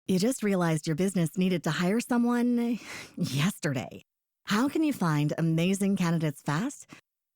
You just realized your business needed to hire someone yesterday. How can you find amazing candidates fast?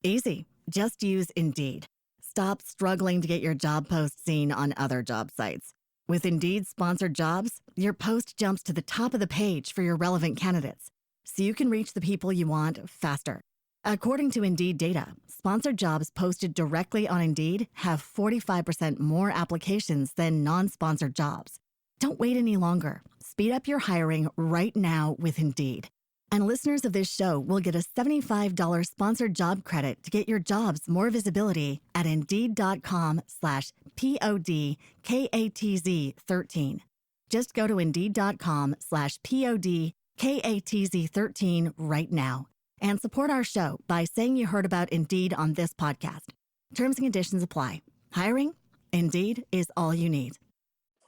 Easy. Just use Indeed. Stop struggling to get your job post seen on other job sites. With Indeed sponsored jobs, your post jumps to the top of the page for your relevant candidates, so you can reach the people you want faster. According to Indeed data, sponsored jobs posted directly on Indeed have 45% more applications than non-sponsored jobs. Don't wait any longer. Speed up your hiring right now with Indeed. And listeners of this show will get a $75 sponsored job credit to get your jobs more visibility at Indeed.com/PODKATZ13. Just go to Indeed.com/PODKATZ13 right now and support our show by saying you heard about Indeed on this podcast. Terms and conditions apply. Hiring? Indeed is all you need.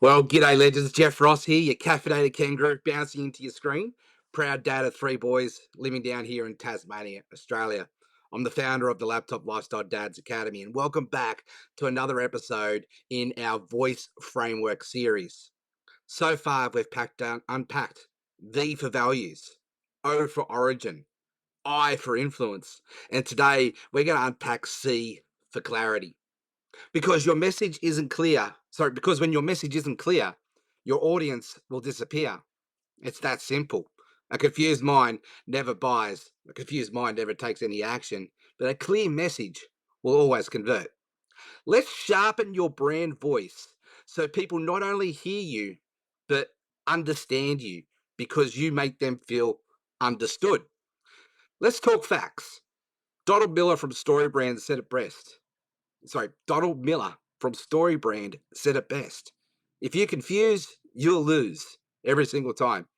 Well, g'day legends, Jeff Ross here, your caffeinated kangaroo bouncing into your screen. Proud dad of 3 boys living down here in Tasmania, Australia. I'm the founder of the Laptop Lifestyle Dads Academy, and welcome back to another episode in our Voice Framework series. So far, we've unpacked V for values, O for origin, I for influence, and today we're going to unpack C for clarity. Because your message isn't clear. Because when your message isn't clear, your audience will disappear. It's that simple. A confused mind never buys. A confused mind never takes any action. But a clear message will always convert. Let's sharpen your brand voice so people not only hear you, but understand you because you make them feel understood. Let's talk facts. Donald Miller from StoryBrand said it best. Donald Miller from StoryBrand said it best. If you're confused, you'll lose every single time.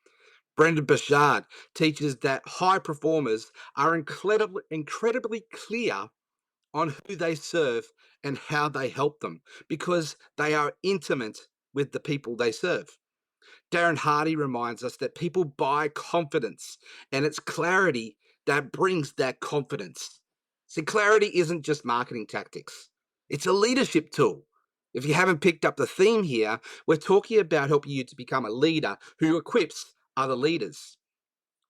Brendan Burchard teaches that high performers are incredibly clear on who they serve and how they help them because they are intimate with the people they serve. Darren Hardy reminds us that people buy confidence, and it's clarity that brings that confidence. See, clarity isn't just marketing tactics. It's a leadership tool. If you haven't picked up the theme here, we're talking about helping you to become a leader who equips other leaders.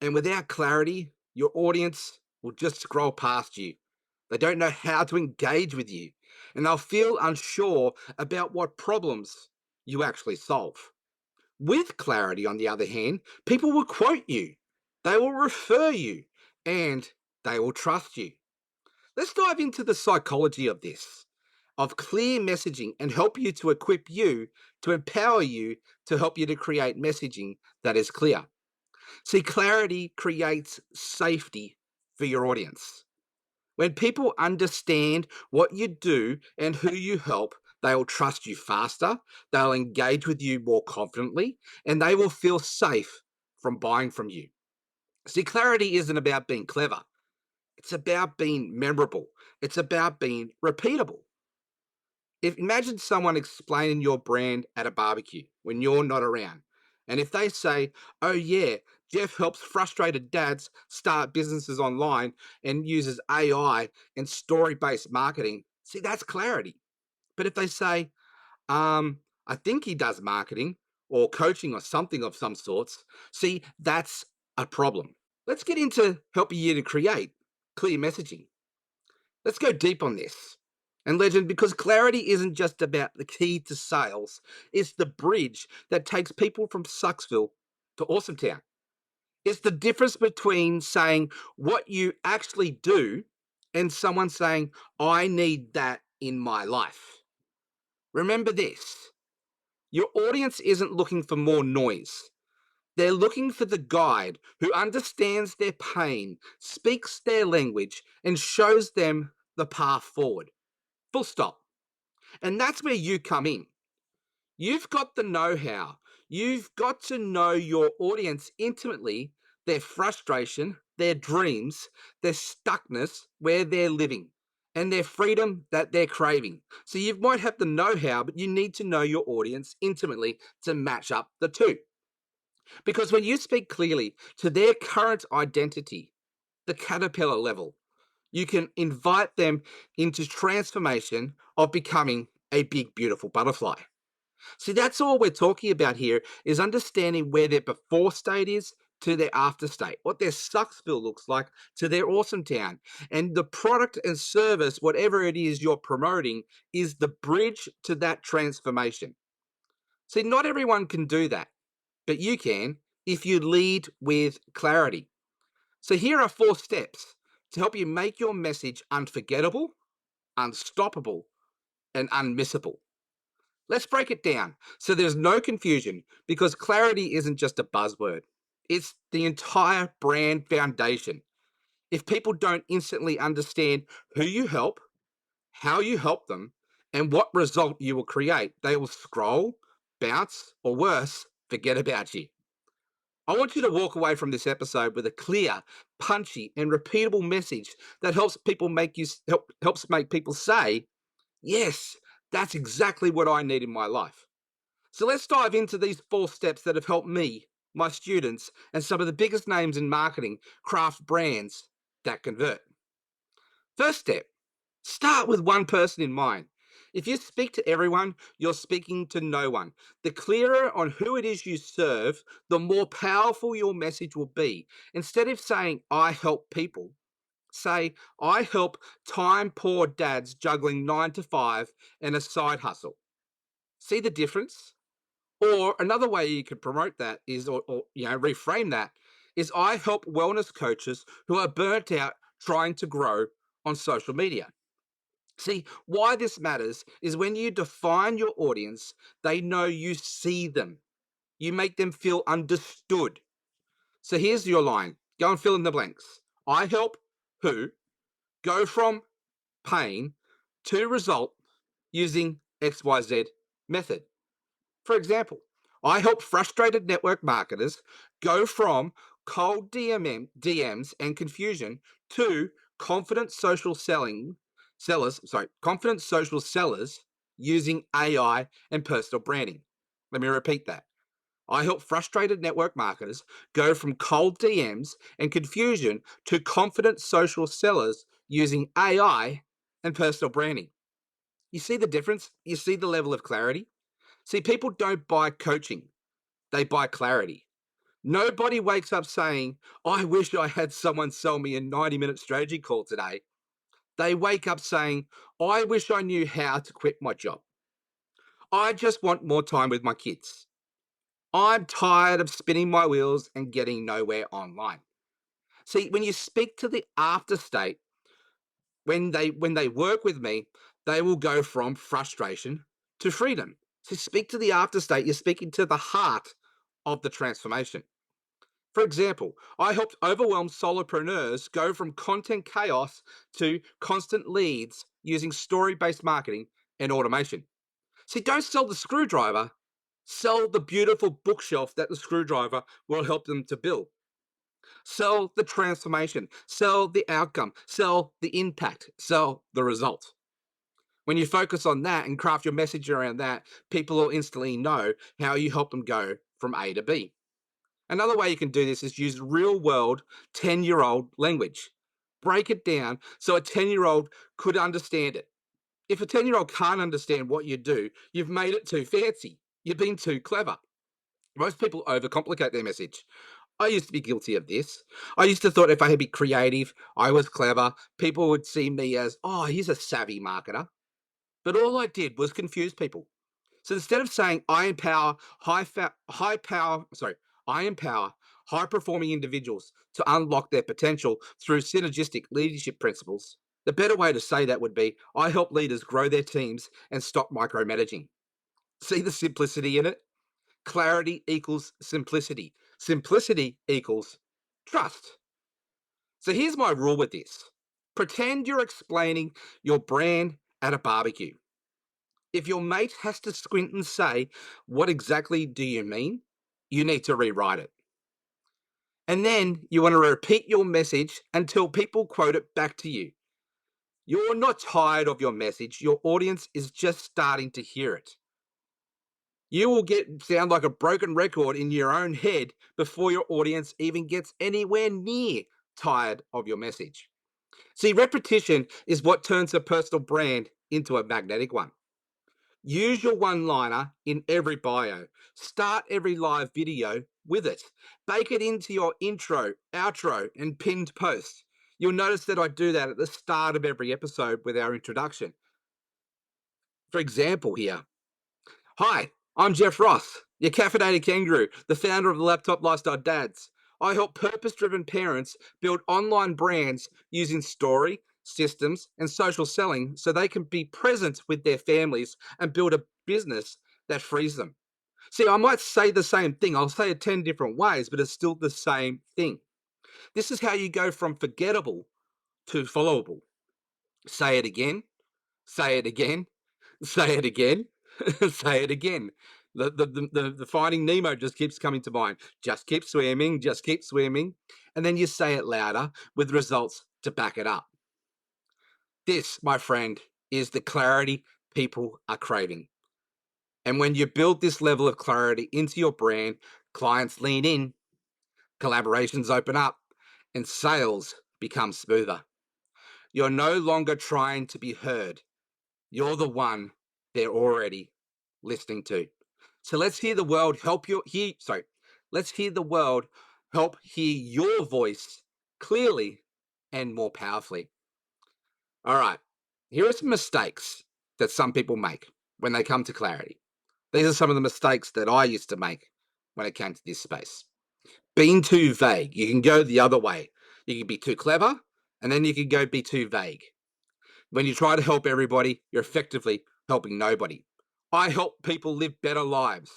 And without clarity, your audience will just scroll past you. They don't know how to engage with you, and they'll feel unsure about what problems you actually solve. With clarity, on the other hand, people will quote you, they will refer you, and they will trust you. Let's dive into the psychology of this, of clear messaging, and help you to equip you, to empower you, to help you to create messaging that is clear. See, clarity creates safety for your audience. When people understand what you do and who you help, they will trust you faster, they'll engage with you more confidently, and they will feel safe from buying from you. See, clarity isn't about being clever. It's about being memorable. It's about being repeatable. Imagine someone explaining your brand at a barbecue when you're not around. And if they say, oh yeah, Jeff helps frustrated dads start businesses online and uses AI and story-based marketing, see, that's clarity. But if they say, I think he does marketing or coaching or something of some sorts, see, that's a problem. Let's get into helping you to create clear messaging. Let's go deep on this. And legend, because clarity isn't just about the key to sales, it's the bridge that takes people from Sucksville to Awesome Town. It's the difference between saying what you actually do and someone saying, I need that in my life. Remember this, your audience isn't looking for more noise. They're looking for the guide who understands their pain, speaks their language, and shows them the path forward. Full stop. And that's where you come in. You've got the know-how. You've got to know your audience intimately, their frustration, their dreams, their stuckness, where they're living, and their freedom that they're craving. So you might have the know-how, but you need to know your audience intimately to match up the two. Because when you speak clearly to their current identity, the caterpillar level, you can invite them into transformation of becoming a big, beautiful butterfly. See, that's all we're talking about here is understanding where their before state is to their after state, what their sucksville looks like to their awesome town. And the product and service, whatever it is you're promoting, is the bridge to that transformation. See, not everyone can do that, but you can if you lead with clarity. So here are 4 steps to help you make your message unforgettable, unstoppable, and unmissable. Let's break it down so there's no confusion because clarity isn't just a buzzword, it's the entire brand foundation. If people don't instantly understand who you help, how you help them, and what result you will create, they will scroll, bounce, or worse, forget about you. I want you to walk away from this episode with a clear, punchy, and repeatable message that helps make people say, "Yes, that's exactly what I need in my life." So let's dive into these 4 steps that have helped me, my students, and some of the biggest names in marketing craft brands that convert. First step, start with one person in mind. If you speak to everyone, you're speaking to no one. The clearer on who it is you serve, the more powerful your message will be. Instead of saying, "I help people," say, "I help time poor dads juggling 9 to 5 and a side hustle." See the difference? Or another way you could promote that is, or reframe that is, "I help wellness coaches who are burnt out trying to grow on social media." See, why this matters is when you define your audience, they know you see them. You make them feel understood. So here's your line. Go and fill in the blanks. I help who go from pain to result using XYZ method. For example, I help frustrated network marketers go from cold DMs and confusion to confident social confident social sellers using AI and personal branding. Let me repeat that. I help frustrated network marketers go from cold DMs and confusion to confident social sellers using AI and personal branding. You see the difference? You see the level of clarity? See, people don't buy coaching, they buy clarity. Nobody wakes up saying, "I wish I had someone sell me a 90-minute strategy call today." They wake up saying, "I wish I knew how to quit my job. I just want more time with my kids. I'm tired of spinning my wheels and getting nowhere online." See, when you speak to the after state, when they work with me, they will go from frustration to freedom. So speak to the after state, you're speaking to the heart of the transformation. For example, I helped overwhelmed solopreneurs go from content chaos to constant leads using story-based marketing and automation. See, don't sell the screwdriver, sell the beautiful bookshelf that the screwdriver will help them to build. Sell the transformation, sell the outcome, sell the impact, sell the result. When you focus on that and craft your message around that, people will instantly know how you help them go from A to B. Another way you can do this is use real world 10-year-old language. Break it down so a 10-year-old could understand it. If a 10-year-old can't understand what you do, you've made it too fancy. You've been too clever. Most people overcomplicate their message. I used to be guilty of this. I used to thought if I had be creative, I was clever, people would see me as, "Oh, he's a savvy marketer." But all I did was confuse people. So instead of saying I empower high power, sorry, I empower high performing individuals to unlock their potential through synergistic leadership principles, the better way to say that would be I help leaders grow their teams and stop micromanaging. See the simplicity in it? Clarity equals simplicity. Simplicity equals trust. So here's my rule with this. Pretend you're explaining your brand at a barbecue. If your mate has to squint and say, "What exactly do you mean?" you need to rewrite it. And then you want to repeat your message until people quote it back to you. You're not tired of your message, your audience is just starting to hear it. You will sound like a broken record in your own head before your audience even gets anywhere near tired of your message. See, repetition is what turns a personal brand into a magnetic one. Use your one-liner in every bio. Start every live video with it. Bake it into your intro, outro, and pinned post. You'll notice that I do that at the start of every episode with our introduction. For example here, hi, I'm Jeff Ross, your caffeinated kangaroo, the founder of the Laptop Lifestyle Dads. I help purpose-driven parents build online brands using story, systems, and social selling so they can be present with their families and build a business that frees them. See, I might say the same thing. I'll say it 10 different ways, but it's still the same thing. This is how you go from forgettable to followable. Say it again, say it again, say it again, say it again. The Finding Nemo just keeps coming to mind. Just keep swimming, just keep swimming. And then you say it louder with results to back it up. This, my friend, is the clarity people are craving. And when you build this level of clarity into your brand, clients lean in, collaborations open up, and sales become smoother. You're no longer trying to be heard. You're the one they're already listening to. So let's hear the world help you hear. Sorry, let's hear the world help hear your voice clearly and more powerfully. All right, here are some mistakes that some people make when they come to clarity. These are some of the mistakes that I used to make when it came to this space. Being too vague. You can go the other way. You can be too clever, and then you can go be too vague. When you try to help everybody, you're effectively helping nobody. I help people live better lives.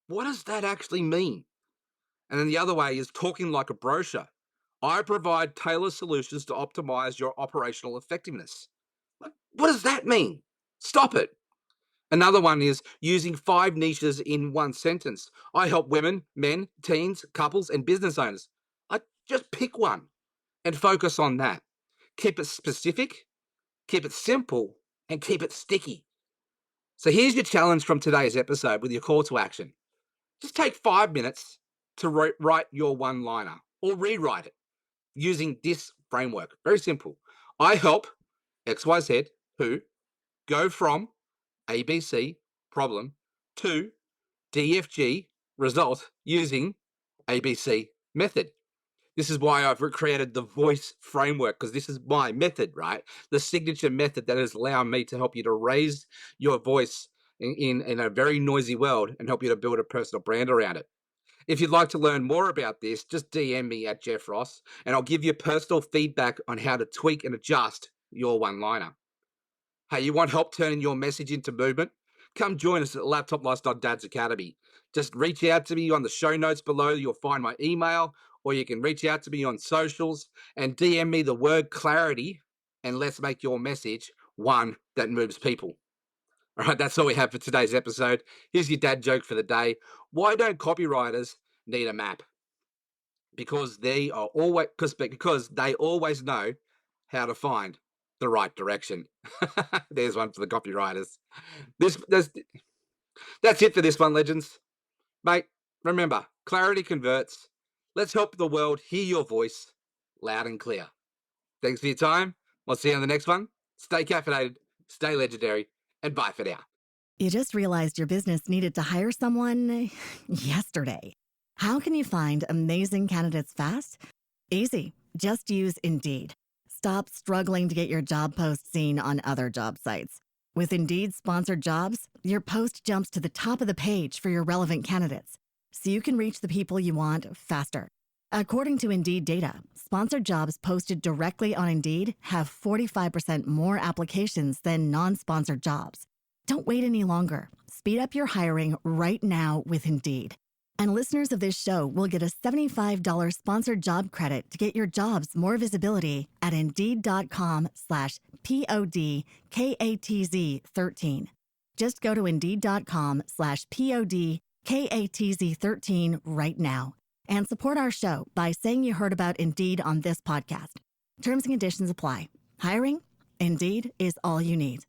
What does that actually mean? And then the other way is talking like a brochure. I provide tailored solutions to optimize your operational effectiveness. What does that mean? Stop it. Another one is using 5 niches in one sentence. I help women, men, teens, couples, and business owners. I just pick one and focus on that. Keep it specific, keep it simple, and keep it sticky. So here's your challenge from today's episode with your call to action. Just take 5 minutes to write your one-liner or rewrite it using this framework. Very simple. I help XYZ who go from ABC problem to DFG result using ABC method. This is why I've created the voice framework, because this is my method, right? The signature method that has allowed me to help you to raise your voice in a very noisy world and help you to build a personal brand around it. If you'd like to learn more about this, just DM me at Jeff Ross and I'll give you personal feedback on how to tweak and adjust your one-liner. Hey, you want help turning your message into movement? Come join us at Laptop Lifestyle Dads Academy. Just reach out to me on the show notes below. You'll find my email, or you can reach out to me on socials and DM me the word clarity, and let's make your message one that moves people. All right, that's all we have for today's episode. Here's your dad joke for the day. Why don't copywriters need a map? Because they always know how to find the right direction. There's one for the copywriters. That's it for this one, legends. Mate, remember, clarity converts. Let's help the world hear your voice loud and clear. Thanks for your time. We'll see you on the next one. Stay caffeinated, stay legendary, and bye for now. You just realized your business needed to hire someone yesterday. How can you find amazing candidates fast? Easy. Just use Indeed. Stop struggling to get your job post seen on other job sites. With Indeed sponsored jobs, your post jumps to the top of the page for your relevant candidates, so you can reach the people you want faster. According to Indeed data, sponsored jobs posted directly on Indeed have 45% more applications than non-sponsored jobs. Don't wait any longer. Speed up your hiring right now with Indeed. And listeners of this show will get a $75 sponsored job credit to get your jobs more visibility at Indeed.com/PODKATZ13. Just go to Indeed.com/PODKATZ13 right now and support our show by saying you heard about Indeed on this podcast. Terms and conditions apply. Hiring? Indeed is all you need.